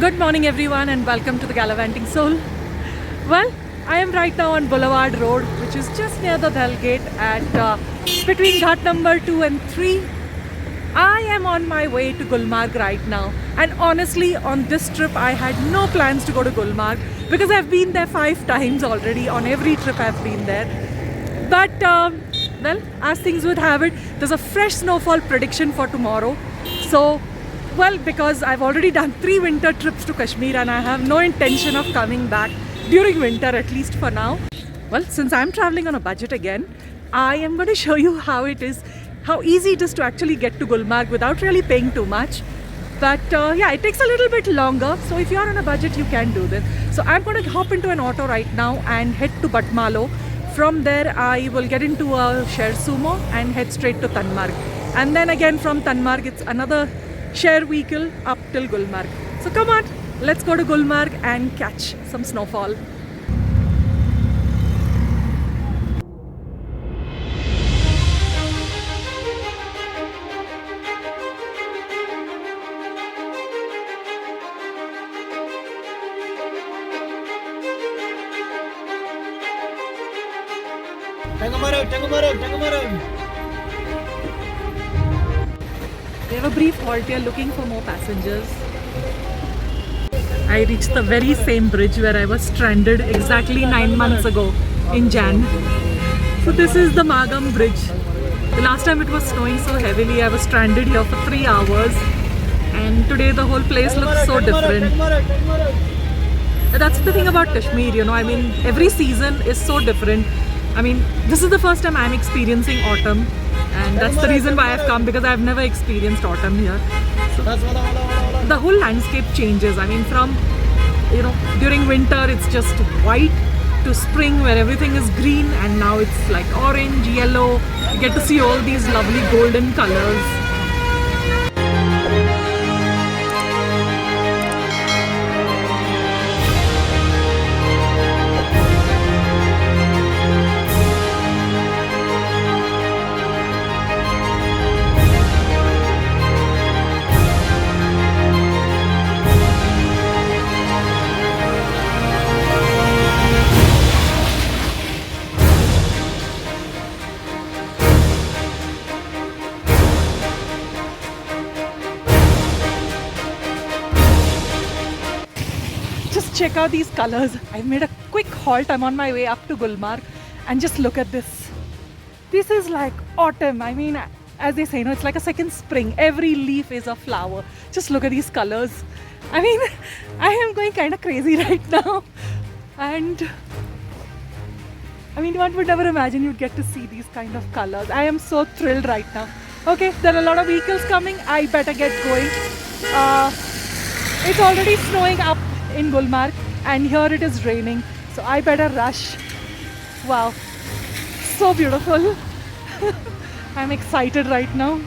Good morning everyone and welcome to the Gallivanting Soul. Well, I am right now on Boulevard Road, which is just near the Dal Gate at between Ghat number 2 and 3. I am on my way to Gulmarg right now, and honestly on this trip I had no plans to go to Gulmarg because I've been there 5 times already. On every trip I've been there. But well, as things would have it, there's a fresh snowfall prediction for tomorrow. So well, because I've already done 3 winter trips to Kashmir and I have no intention of coming back during winter, at least for now. Well, since I'm traveling on a budget again, I am going to show you how easy it is to actually get to Gulmarg without really paying too much. But yeah, it takes a little bit longer. So if you're on a budget, you can do this. So I'm going to hop into an auto right now and head to Batmalo. From there, I will get into a share sumo and head straight to Tanmarg. And then again from Tanmarg, it's another share vehicle up till Gulmarg. So come on, let's go to Gulmarg and catch some snowfall. We have a brief halt here looking for more passengers. I reached the very same bridge where I was stranded exactly 9 months ago in Jan. So this is the Magam bridge. The last time it was snowing so heavily, I was stranded here for 3 hours. And today the whole place looks so different. That's the thing about Kashmir, you know, I mean, every season is so different. I mean, this is the first time I'm experiencing autumn, and that's the reason why I've come, because I've never experienced autumn here. So the whole landscape changes. I mean, from, you know, during winter it's just white to spring where everything is green, and now it's like orange, yellow. You get to see all these lovely golden colors. Just check out these colors. I've made a quick halt. I'm on my way up to Gulmarg, and just look at this. This is like autumn. I mean, as they say, you know, it's like a second spring. Every leaf is a flower. Just look at these colors. I mean, I am going kind of crazy right now. And I mean, one would never imagine you'd get to see these kind of colors. I am so thrilled right now. Okay, there are a lot of vehicles coming. I better get going. It's already snowing up in Gulmarg, and here it is raining, so I better rush. Wow, so beautiful. I'm excited right now.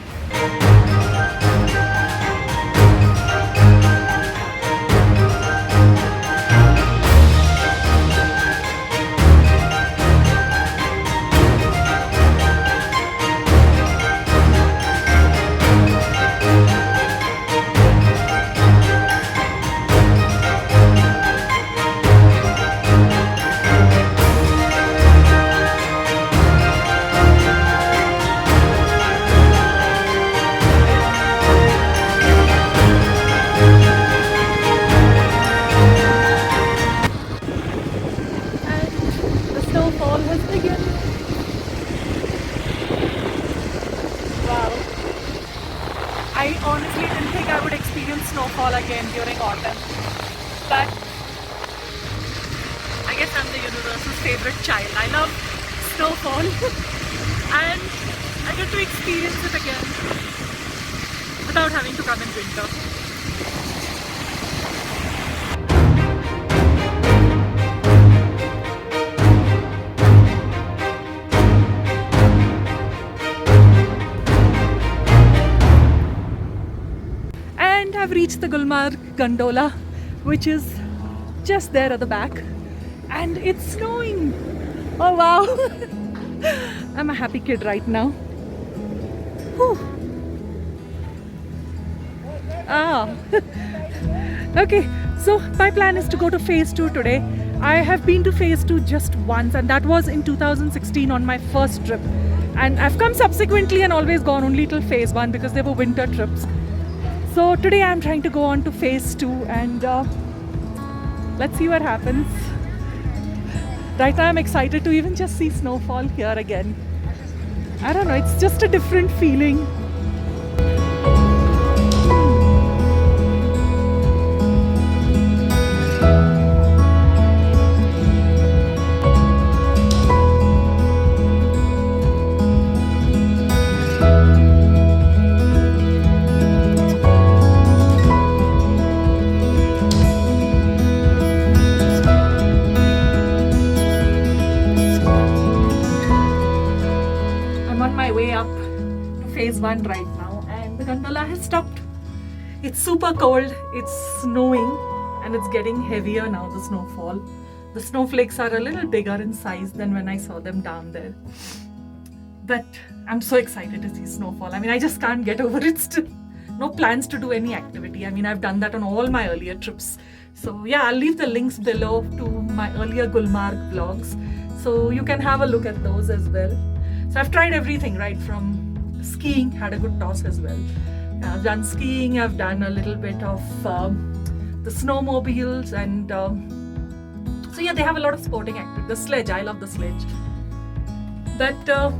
Snowfall has begun. Wow. I honestly didn't think I would experience snowfall again during autumn. But I guess I'm the universe's favorite child. I love snowfall and I get to experience it again without having to come in winter. I've reached the Gulmarg Gandola, which is just there at the back, and it's snowing. Oh wow. I'm a happy kid right now. Whew. Ah. Okay, so my plan is to go to phase 2 today. I have been to phase 2 just once, and that was in 2016 on my first trip. And I've come subsequently and always gone only till phase 1 because they were winter trips. So today I'm trying to go on to phase 2 and let's see what happens. Right now I'm excited to even just see snowfall here again. I don't know, it's just a different feeling. Phase 1 right now, and the gondola has stopped. It's super cold, it's snowing, and it's getting heavier now, the snowfall. The snowflakes are a little bigger in size than when I saw them down there. But I'm so excited to see snowfall. I mean, I just can't get over it still. No plans to do any activity. I mean, I've done that on all my earlier trips. So yeah, I'll leave the links below to my earlier Gulmarg vlogs, so you can have a look at those as well. So I've tried everything, right from skiing, had a good toss as well. I've done skiing, I've done a little bit of the snowmobiles, and so yeah, they have a lot of sporting activities. The sledge, I love the sledge. But the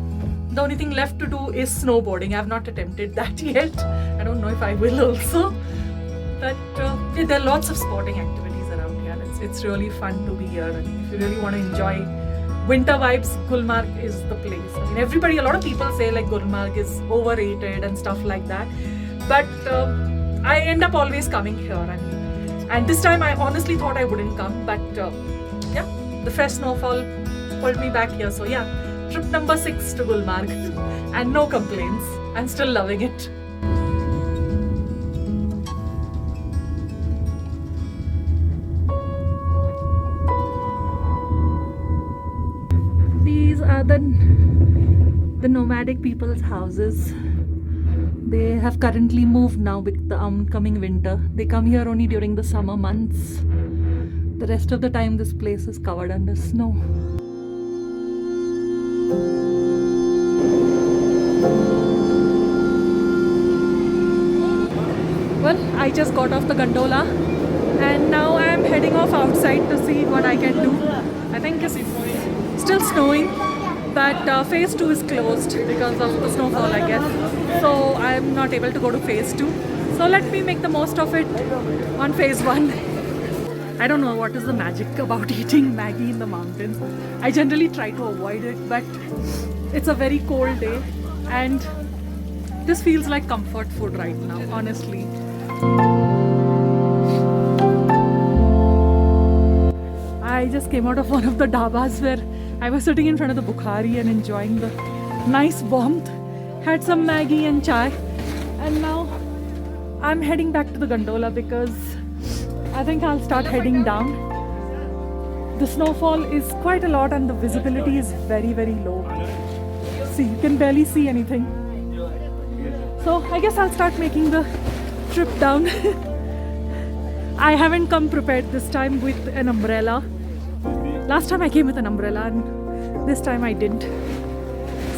only thing left to do is snowboarding. I've not attempted that yet. I don't know if I will also. But yeah, there are lots of sporting activities around here. It's really fun to be here. I mean, if you really want to enjoy winter vibes, Gulmarg is the place. I mean, a lot of people say like Gulmarg is overrated and stuff like that. But I end up always coming here. I mean, and this time I honestly thought I wouldn't come, but yeah, the fresh snowfall pulled me back here. So yeah, trip number 6 to Gulmarg, and no complaints. I'm still loving it. These are the nomadic people's houses. They have currently moved now with the oncoming winter. They come here only during the summer months. The rest of the time this place is covered under snow. Well, I just got off the gondola and now I am heading off outside to see what I can do. I think it's still snowing, but phase 2 is closed because of the snowfall, I guess. So I'm not able to go to phase 2. So let me make the most of it on phase 1. I don't know what is the magic about eating Maggie in the mountains. I generally try to avoid it, but it's a very cold day and this feels like comfort food right now, honestly. I just came out of one of the dhabas where I was sitting in front of the Bukhari and enjoying the nice warmth. Had some Maggie and chai, and now I'm heading back to the gondola because I think I'll start heading down. The snowfall is quite a lot and the visibility is very, very low. See, you can barely see anything. So I guess I'll start making the trip down. I haven't come prepared this time with an umbrella. Last time I came with an umbrella and this time I didn't.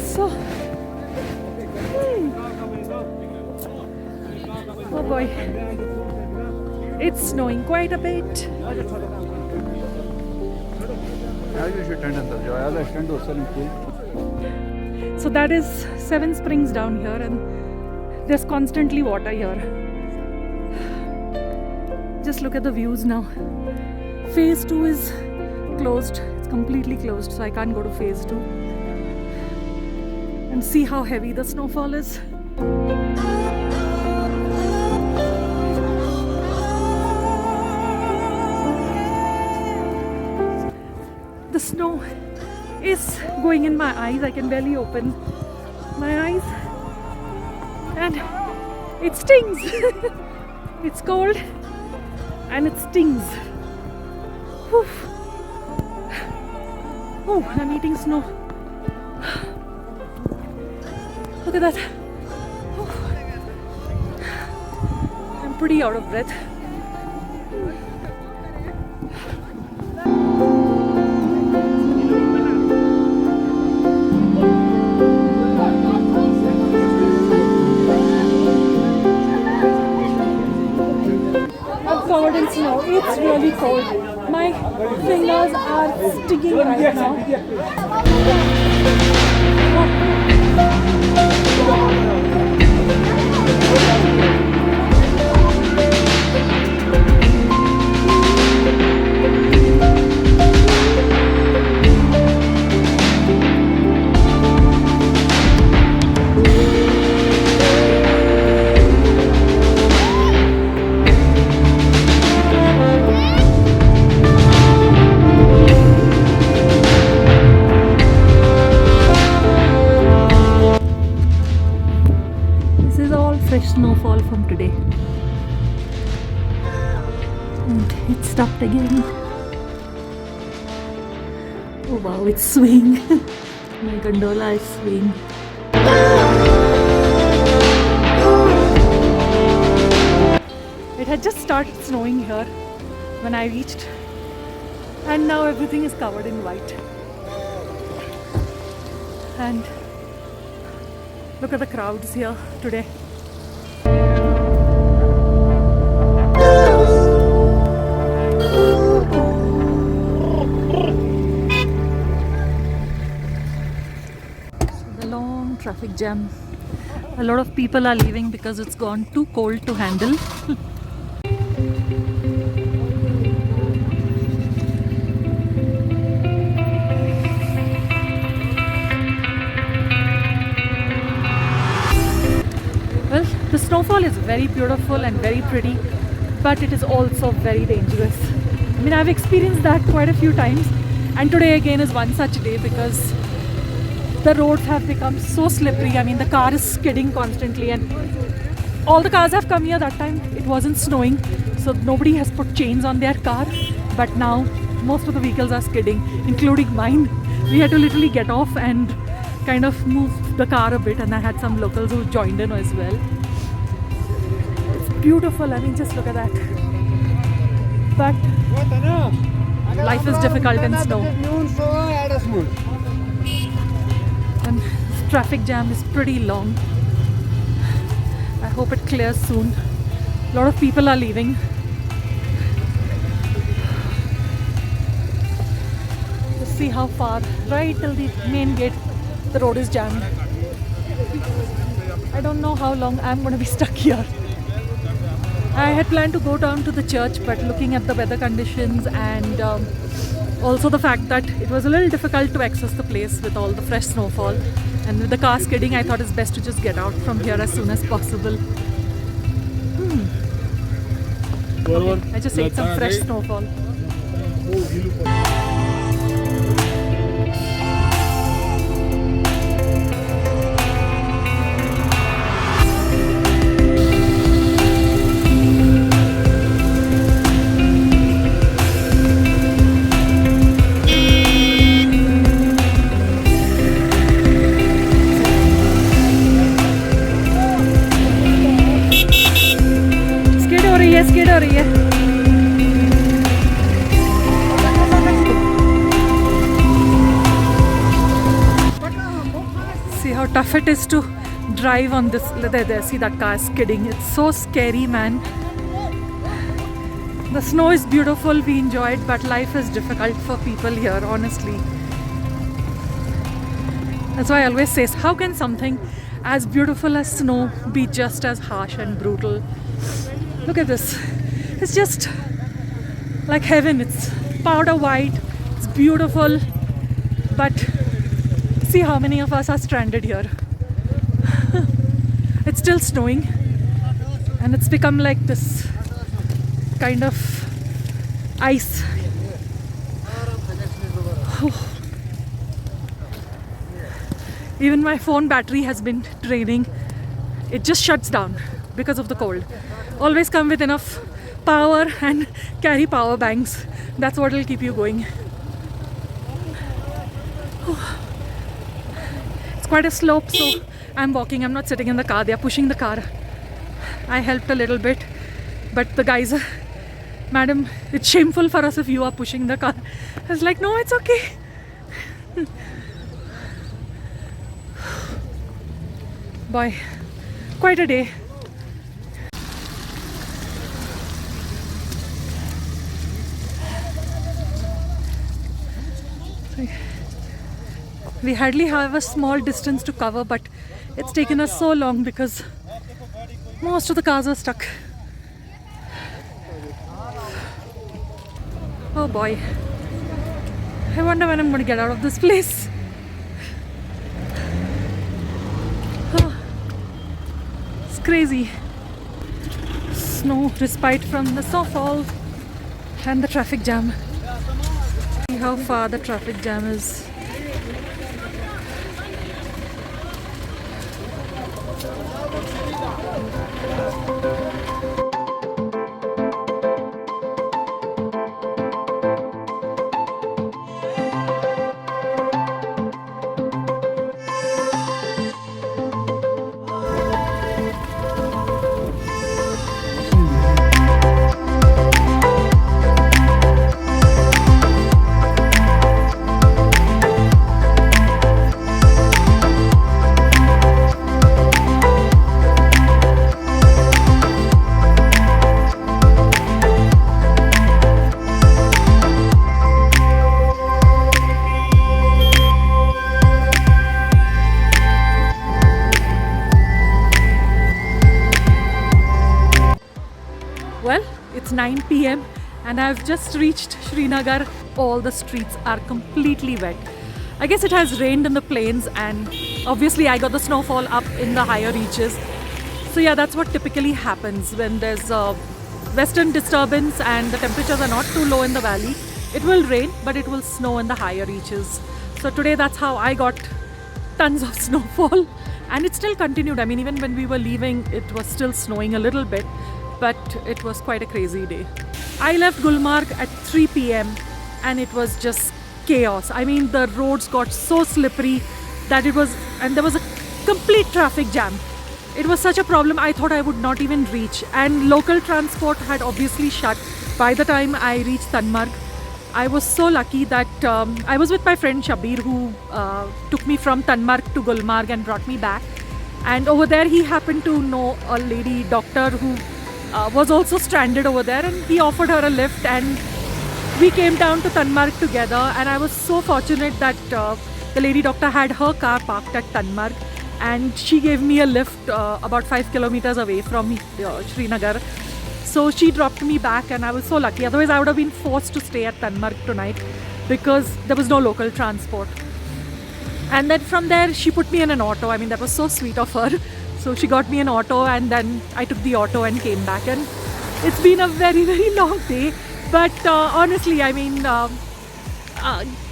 So, oh boy, it's snowing quite a bit. So that is 7 springs down here and there's constantly water here. Just look at the views now. Phase 2 is closed. It's completely closed, so I can't go to phase 2. And see how heavy the snowfall is. The snow is going in my eyes. I can barely open my eyes. And it stings. It's cold and it stings. Whew. Oh, I'm eating snow. Look at that. Oh. I'm pretty out of breath. I'm covered in snow. It's really cold. My fingers are sticking right now. This is all fresh snowfall from today. And it stopped again. Oh wow, it's swaying. My gondola is swaying. It had just started snowing here when I reached, and now everything is covered in white. And look at the crowds here today. The long traffic jam. A lot of people are leaving because it's gone too cold to handle. Well, the snowfall is very beautiful and very pretty, but it is also very dangerous. I mean, I've experienced that quite a few times, and today again is one such day because the roads have become so slippery. I mean, the car is skidding constantly, and all the cars have come here. That time it wasn't snowing, so nobody has put chains on their car, but now most of the vehicles are skidding, including mine. We had to literally get off and kind of move the car a bit, and I had some locals who joined in as well. It's beautiful. I mean, just look at that. But life is difficult in snow. And this traffic jam is pretty long. I hope it clears soon. A lot of people are leaving. Let's see how far. Right till the main gate, the road is jammed. I don't know how long I'm going to be stuck here. I had planned to go down to the church, but looking at the weather conditions and also the fact that it was a little difficult to access the place with all the fresh snowfall and with the car skidding, I thought it's best to just get out from here as soon as possible. Okay, I just ate some fresh snowfall. Skid हो रही है. See how tough it is to drive on this. There, see that car skidding. It's so scary, man. The snow is beautiful, we enjoy it, but life is difficult for people here, honestly. That's why I always say, how can something as beautiful as snow be just as harsh and brutal? Look at this. It's just like heaven. It's powder white. It's beautiful. But see how many of us are stranded here. It's still snowing. And it's become like this kind of ice. Even my phone battery has been draining. It just shuts down because of the cold. Always come with enough power and carry power banks. That's what will keep you going. It's quite a slope, so I'm walking. I'm not sitting in the car. They are pushing the car. I helped a little bit, but the guys are, madam, it's shameful for us if you are pushing the car. I was like, no, it's okay. Boy, quite a day. We hardly have a small distance to cover, but it's taken us so long because most of the cars are stuck. Oh boy. I wonder when I'm going to get out of this place. Oh, it's crazy. Snow respite from the snowfall and the traffic jam. See how far the traffic jam is. Well, it's 9 p.m. and I've just reached Srinagar. All the streets are completely wet. I guess it has rained in the plains, and obviously I got the snowfall up in the higher reaches. So yeah, that's what typically happens when there's a western disturbance and the temperatures are not too low in the valley. It will rain, but it will snow in the higher reaches. So today that's how I got tons of snowfall, and it still continued. I mean, even when we were leaving, it was still snowing a little bit. But it was quite a crazy day. I left Gulmarg at 3 p.m. and it was just chaos. I mean, the roads got so slippery that and there was a complete traffic jam. It was such a problem, I thought I would not even reach. And local transport had obviously shut by the time I reached Tanmarg. I was so lucky that I was with my friend Shabir, who took me from Tanmarg to Gulmarg and brought me back. And over there he happened to know a lady doctor who was also stranded over there, and he offered her a lift and we came down to Tanmarg together. And I was so fortunate that the lady doctor had her car parked at Tanmarg and she gave me a lift about 5 kilometers away from Srinagar. So she dropped me back and I was so lucky. Otherwise I would have been forced to stay at Tanmarg tonight because there was no local transport. And then from there she put me in an auto. I mean, that was so sweet of her. So she got me an auto and then I took the auto and came back, and it's been a very, very long day. But honestly, I mean,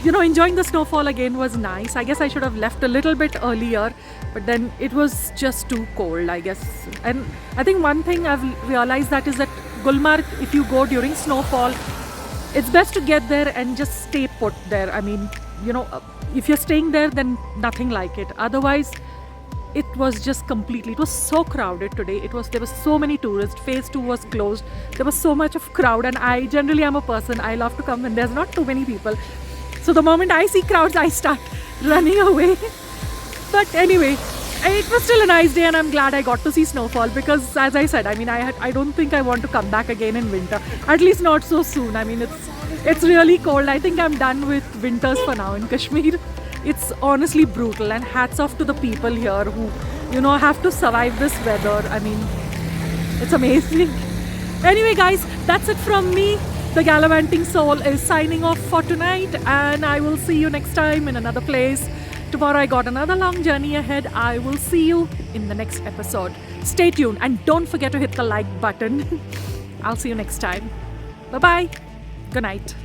enjoying the snowfall again was nice. I guess I should have left a little bit earlier, but then it was just too cold, I guess. And I think one thing I've realized that is that Gulmarg, if you go during snowfall, it's best to get there and just stay put there. I mean, if you're staying there, then nothing like it. Otherwise, it was just it was so crowded today. There were so many tourists. Phase 2 was closed. There was so much of crowd, and I generally am a person, I love to come when there's not too many people. So the moment I see crowds, I start running away. But anyway, it was still a nice day and I'm glad I got to see snowfall because, as I said, I mean, I don't think I want to come back again in winter. At least not so soon. I mean, it's really cold. I think I'm done with winters for now in Kashmir. It's honestly brutal, and hats off to the people here who, have to survive this weather. I mean, it's amazing. Anyway, guys, that's it from me. The Gallivanting Soul is signing off for tonight, and I will see you next time in another place. Tomorrow I got another long journey ahead. I will see you in the next episode. Stay tuned and don't forget to hit the like button. I'll see you next time. Bye-bye. Good night.